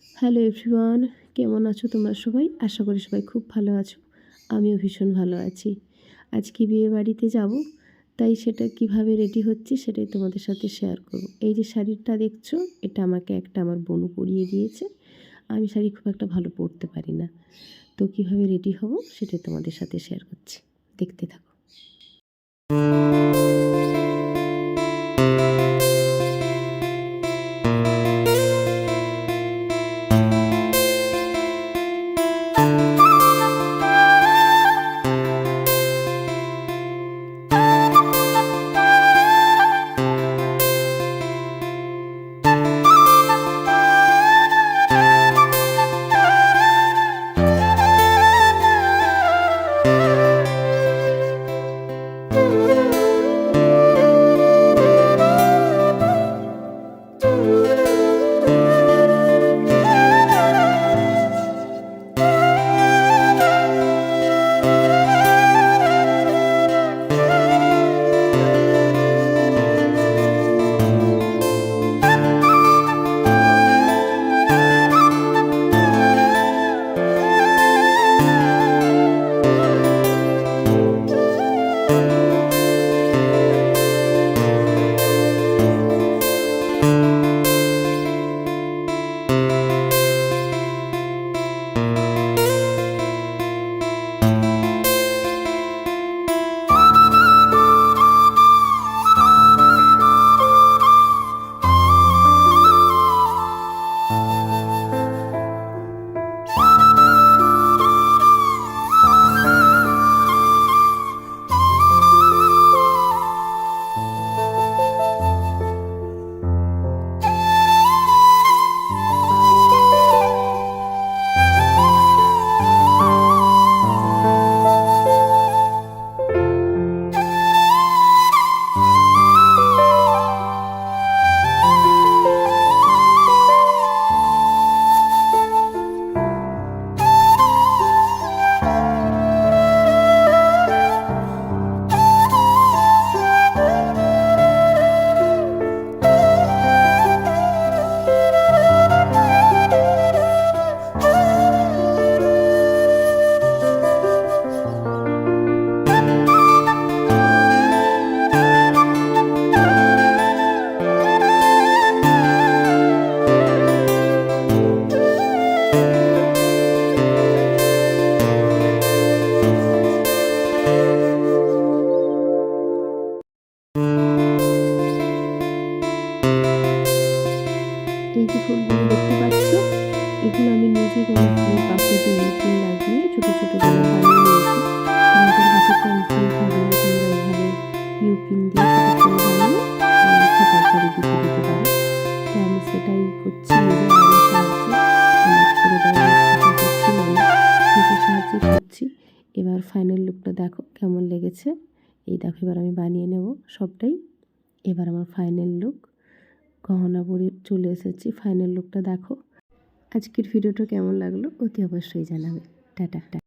Hello everyone, কেমন আছো তোমরা সবাই? আশা করি সবাই খুব ভালো আছো। আমিও ভীষণ ভালো আছি। আজকে বিয়ে বাড়িতে যাব, তাই সেটা কিভাবে রেডি হচ্ছি সেটাই তোমাদের সাথে শেয়ার করব। এই যে শাড়িটা দেখছো, এটা আমাকে একটা আমার বোনু পরিয়ে দিয়েছে। আমি শাড়ি খুব একটা ভালো পরতে পারি না, তো কিভাবে রেডি হব সেটাই তোমাদের সাথে শেয়ার করছি, দেখতে থাকো। এই যে ফুলগুলো দেখতে পাচ্ছ, এগুলো আমি নিজে কোনো ফুলের পাপড়িতে ইউপিন লাগিয়ে ছোটো ছোটো গোলাপ বানিয়ে নিয়েছি। তোমাদের কাছে কনফিউজ থাকলে তোমরা এইভাবে ইউপিন দিয়ে ছোটো ফুল বানিয়ে খাতার শাড়ি দিতে দিতে পারো। তো আমি সেটাই করছি নিজের আয়ের সাহায্যে। আমার ছেড়ে দেওয়ার ইচ্ছা ছিল না, নিজের সাহায্যে করছি। এবার ফাইনাল লুকটা দেখো কেমন লেগেছে। এই দেখো, এবার আমি বানিয়ে নেব সবটাই। এবার আমার ফাইনাল লুক, গহনা পরে চলে এসেছি। ফাইনাল লুকটা দেখো। আজকের ভিডিওটা কেমন লাগলো অতি অবশ্যই জানাবে। টাটা।